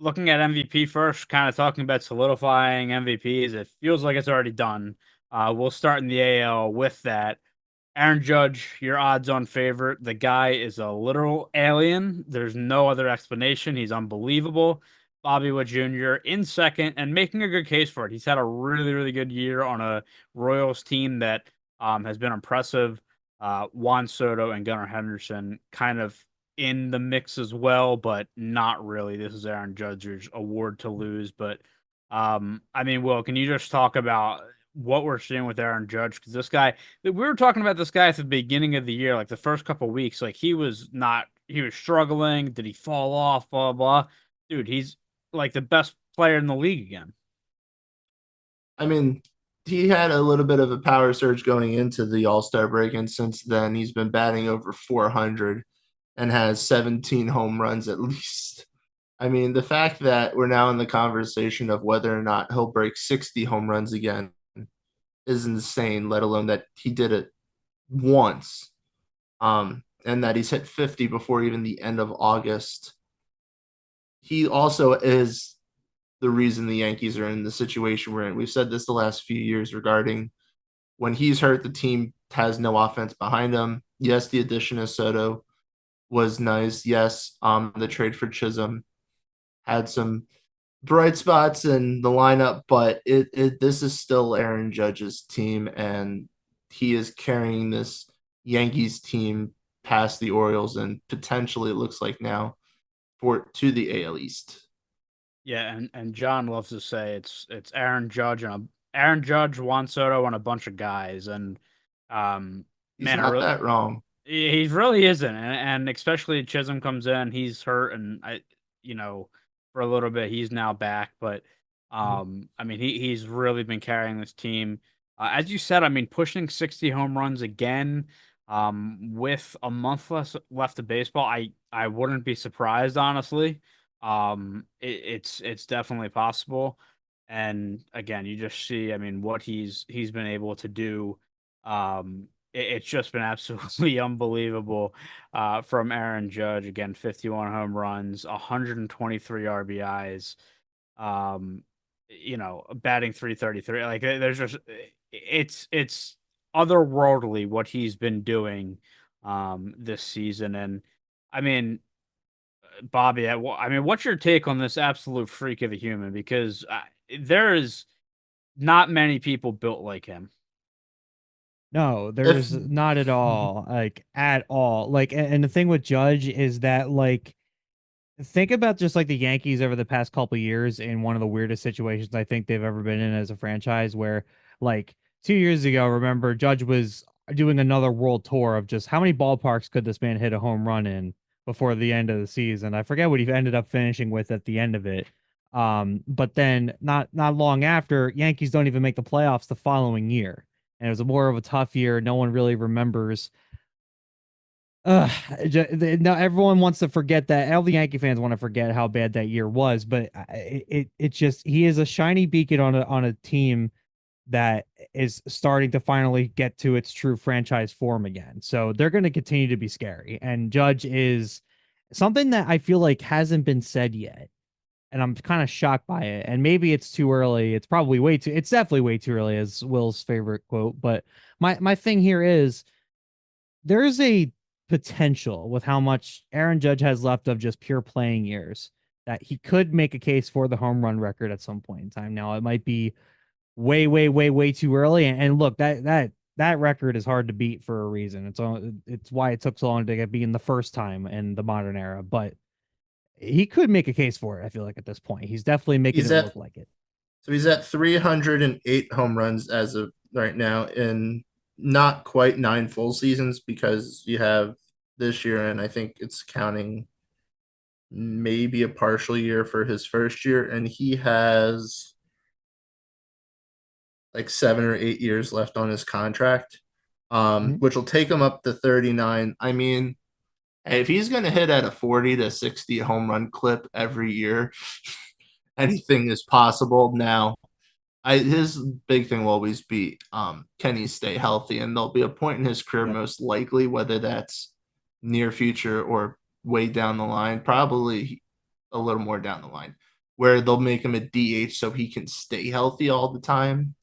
looking at MVP first, kind of talking about solidifying MVPs, it feels like it's already done. We'll start in the AL with that. Aaron Judge, your odds-on favorite. The guy is a literal alien. There's no other explanation. He's unbelievable. Bobby Witt Jr. in second and making a good case for it. He's had a really, really good year on a Royals team that has been impressive. Juan Soto and Gunnar Henderson kind of in the mix as well, but not really. This is Aaron Judge's award to lose. But I mean, Will, can you just talk about what we're seeing with Aaron Judge? Because this guy, we were talking about this guy at the beginning of the year, like the first couple of weeks, like he was struggling. Did he fall off? Blah, blah, blah. Dude, he's like the best player in the league again. I mean, he had a little bit of a power surge going into the All-Star break, and since then he's been batting over 400 and has 17 home runs at least. I mean, the fact that we're now in the conversation of whether or not he'll break 60 home runs again is insane, let alone that he did it once. And that he's hit 50 before even the end of August. He also is the reason the Yankees are in the situation we're in. We've said this the last few years regarding when he's hurt, the team has no offense behind him. Yes, the addition of Soto was nice. Yes, the trade for Chisholm had some bright spots in the lineup, but it this is still Aaron Judge's team, and he is carrying this Yankees team past the Orioles, and potentially it looks like now for to the AL East. Yeah, and John loves to say it's Aaron Judge and Aaron Judge, Juan Soto, and a bunch of guys. And He's man, not that wrong. he really isn't, and especially Chisholm comes in, he's hurt, and you know, for a little bit, he's now back. But I mean, he's really been carrying this team. As you said, I mean, pushing 60 home runs again, with a month left of baseball, I wouldn't be surprised, honestly. It's definitely possible, and again, you just see, I mean, what he's been able to do. It's just been absolutely unbelievable from Aaron Judge. Again, 51 home runs, 123 RBIs, batting 333. Like there's just it's otherworldly what he's been doing this season. And I mean, Bobby, I mean, what's your take on this absolute freak of a human? Because there is not many people built like him. No, If there's not at all, like at all. Like, and the thing with Judge is that, like, think about just like the Yankees over the past couple years in one of the weirdest situations I think they've ever been in as a franchise, where like 2 years ago, remember Judge was doing another world tour of just how many ballparks could this man hit a home run in before the end of the season. I forget what he ended up finishing with at the end of it. But then not long after, Yankees don't even make the playoffs the following year. And it was a more of a tough year. No one really remembers. No, everyone wants to forget that. All the Yankee fans want to forget how bad that year was, but it just he is a shiny beacon on a team that is starting to finally get to its true franchise form again. So they're going to continue to be scary. And Judge is something that I feel like hasn't been said yet, and I'm kind of shocked by it. And maybe it's too early. It's probably way too. It's definitely way too early, as Will's favorite quote. But my thing here is there's a potential with how much Aaron Judge has left of just pure playing years that he could make a case for the home run record at some point in time. Now it might be way, way, way, way too early. And look, that record is hard to beat for a reason. It's why it took so long to get beaten the first time in the modern era. But he could make a case for it. I feel like at this point, he's definitely making he's it at look like it. so he's at 308 home runs as of right now in not quite 9 full seasons because you have this year and I think it's counting maybe a partial year for his first year, and he has like 7 or 8 years left on his contract, Mhm. which will take him up to 39. I mean, if he's going to hit at a 40 to 60 home run clip every year, anything is possible. Now, his big thing will always be can he stay healthy? And there'll be a point in his career, Yep. most likely, whether that's near future or way down the line, probably a little more down the line, where they'll make him a DH so he can stay healthy all the time.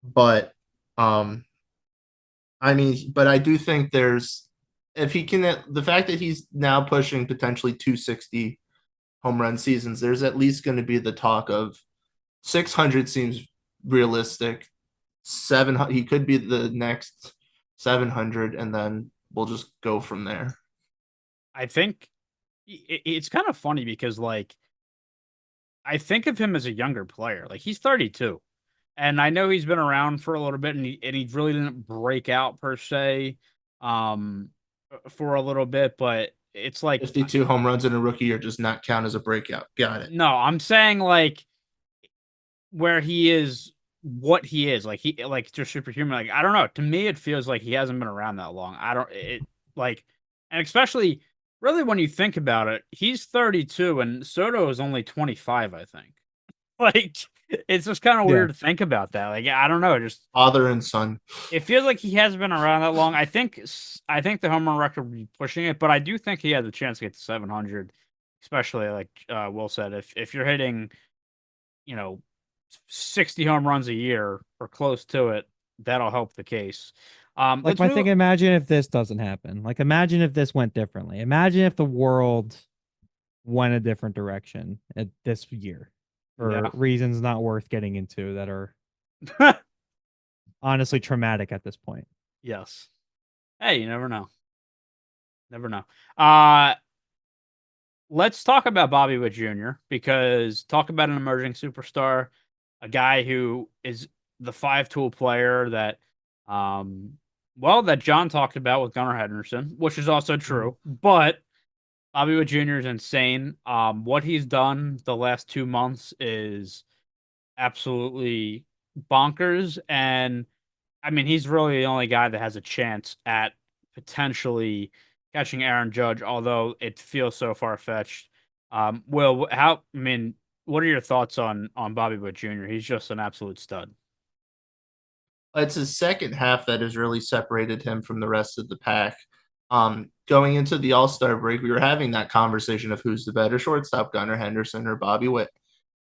But but I do think there's if he can the fact that he's now pushing potentially 260 home run seasons, there's at least going to be the talk of 600 seems realistic. 700, he could be the next 700, and then we'll just go from there. I think it's kind of funny because, like, I think of him as a younger player. Like, he's 32. And I know he's been around for a little bit, and he really didn't break out per se for a little bit, but it's like 52 home runs in a rookie year does not count as a breakout. Got it. no, I'm saying like where he is, what he is, like he like just superhuman. Like I don't know. To me, it feels like he hasn't been around that long. I don't it like, and especially really when you think about it, he's 32 and Soto is only 25, I think. Like it's just kind of Yeah. weird to think about that. Like I don't know, just Father and son. it feels like he hasn't been around that long. I think the home run record will be pushing it, but I do think he has a chance to get to 700, especially like Will said, if you're hitting, 60 home runs a year or close to it, that'll help the case. Like Let's my move. thing, imagine if this doesn't happen. Like imagine if this went differently. Imagine if the world went a different direction at this year for Yeah. reasons not worth getting into that are honestly traumatic at this point. Yes. Hey, you never know. Never know. Uh let's talk about Bobby Witt Jr. because talk about an emerging superstar, a guy who is the five-tool player that, that John talked about with Gunnar Henderson, which is also true. But Bobby Witt Jr. is insane. What he's done the last 2 months is absolutely bonkers, and I mean, he's really the only guy that has a chance at potentially catching Aaron Judge, although it feels so far fetched. Will, what are your thoughts on Bobby Witt Jr.? He's just an absolute stud. It's his second half that has really separated him from the rest of the pack. Going into the All-Star break, we were having that conversation of who's the better shortstop, Gunnar Henderson or Bobby Witt.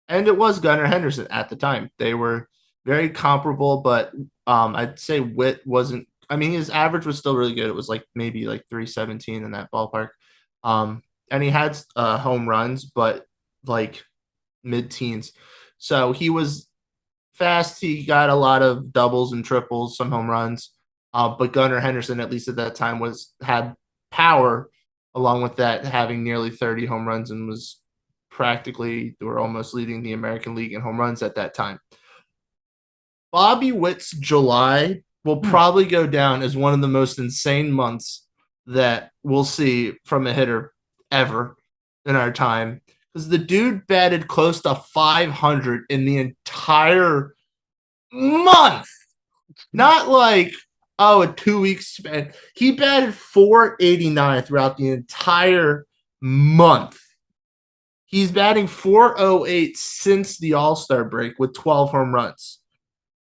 And it was Gunnar Henderson at the time. They were very comparable, but I'd say Witt wasn't. I mean, his average was still really good. It was like maybe like 317 in that ballpark. And he had home runs, but like mid-teens. So he was fast. He got a lot of doubles and triples, some home runs. But Gunnar Henderson, at least at that time, had power, along with that having nearly 30 home runs and was practically or almost leading the American League in home runs at that time. Bobby Witt's July will probably go down as one of the most insane months that we'll see from a hitter ever in our time. Because the dude batted close to 500 in the entire month. Not like, a 2 week span. He batted 489 throughout the entire month. He's batting 408 since the All-Star break with 12 home runs.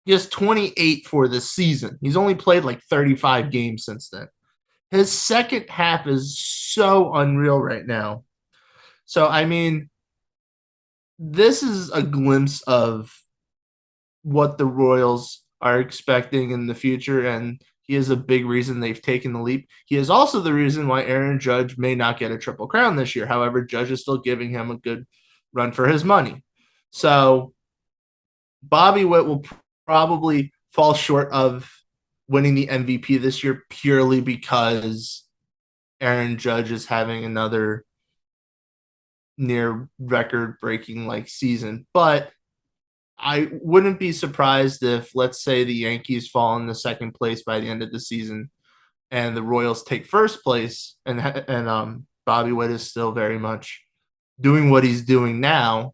He has 28 for this season. He's only played like 35 games since then. His second half is so unreal right now. So, I mean, this is a glimpse of what the Royals are expecting in the future, and he is a big reason they've taken the leap. He is also the reason why Aaron Judge may not get a Triple Crown this year. However, Judge is still giving him a good run for his money. So Bobby Witt will probably fall short of winning the MVP this year purely because Aaron Judge is having another near record breaking like season. But I wouldn't be surprised if, let's say, the Yankees fall in the second place by the end of the season and the Royals take first place, and Bobby Witt is still very much doing what he's doing now,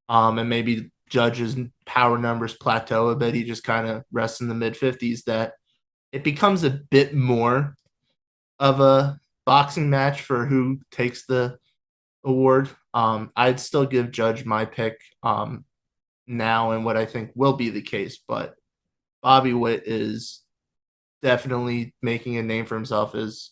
and maybe Judge's power numbers plateau a bit. He just kind of rests in the mid-50s, that it becomes a bit more of a boxing match for who takes the award. I'd still give Judge my pick now and what I think will be the case, but Bobby Witt is definitely making a name for himself as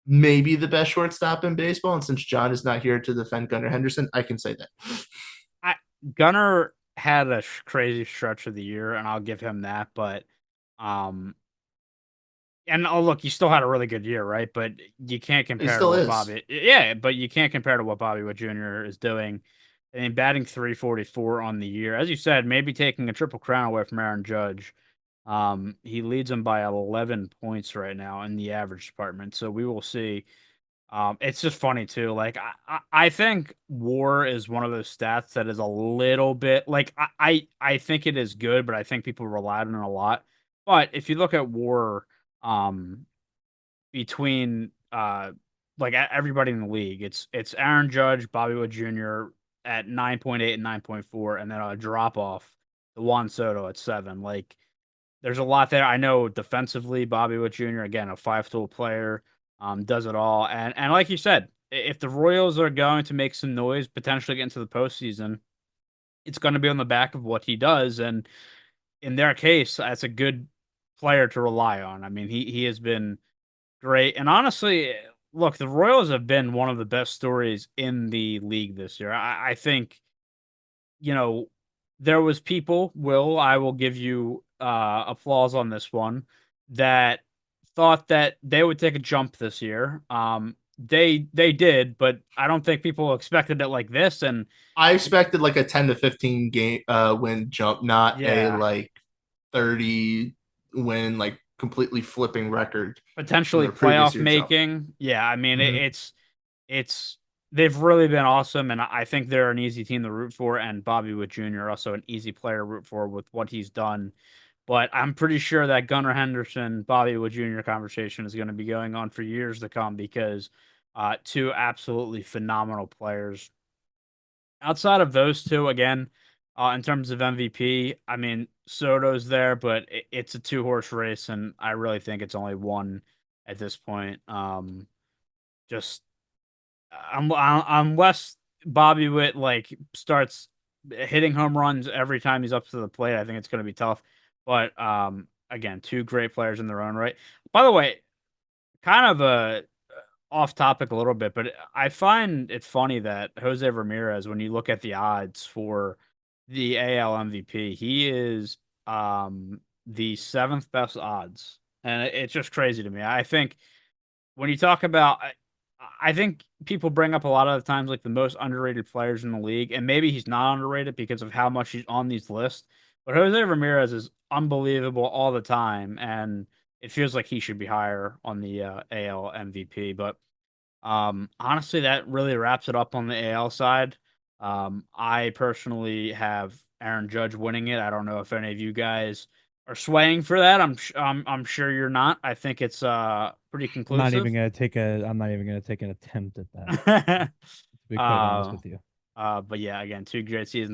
maybe the best shortstop in baseball. And since John is not here to defend Gunnar Henderson, I can say that. Gunnar had a crazy stretch of the year, and I'll give him that. But, um, and oh look, he still had a really good year, right? But you can't He compare to still what is. Bobby, yeah, but you can't compare to what Bobby Witt Jr. is doing. I mean, batting 344 on the year, as you said, maybe taking a triple crown away from Aaron Judge. He leads him by 11 points right now in the average department. So we will see. It's just funny too. Like I think WAR is one of those stats that is a little bit like I think it is good, but I think people relied on it a lot. But if you look at WAR, um, between like everybody in the league, it's Aaron Judge, Bobby Wood Jr. at 9.8 and 9.4, and then a drop off the Juan Soto at 7. Like there's a lot there. I know defensively, Bobby Witt Jr. again, a 5-tool player, does it all. And like you said, if the Royals are going to make some noise, potentially get into the postseason, it's going to be on the back of what he does. And in their case, that's a good player to rely on. I mean, he has been great. And honestly, look, the Royals have been one of the best stories in the league this year. I think you know, there was people, I will give you applause on this one, that thought that they would take a jump this year. They did, but I don't think people expected it like this. And I expected like a 10 to 15 game win jump, not a yeah, like 30 win, like completely flipping record from potentially their previous playoff year jump. making. Yeah, I mean Mm-hmm. it's they've really been awesome, and I think they're an easy team to root for. And Bobby Witt Jr. also an easy player to root for with what he's done. But I'm pretty sure that Gunnar Henderson, Bobby Wood Jr. conversation is going to be going on for years to come because two absolutely phenomenal players. Outside of those two, again, in terms of MVP, I mean, Soto's there, but it's a two-horse race, and I really think it's only one at this point. Just unless Bobby Witt like starts hitting home runs every time he's up to the plate, I think it's going to be tough. But again, two great players in their own right. By the way, kind of a off topic a little bit, but I find it funny that Jose Ramirez, when you look at the odds for the AL MVP, he is the seventh best odds, and it's just crazy to me. I think when you talk about, I think people bring up a lot of the times like the most underrated players in the league, and maybe he's not underrated because of how much he's on these lists. But Jose Ramirez is unbelievable all the time, and it feels like he should be higher on the AL MVP. But honestly, that really wraps it up on the AL side. I personally have Aaron Judge winning it. I don't know if any of you guys are swaying for that. I'm sure you're not. I think it's pretty conclusive. I'm not even gonna take an attempt at that, to be quite honest uh, with you. but yeah, again, two great seasons.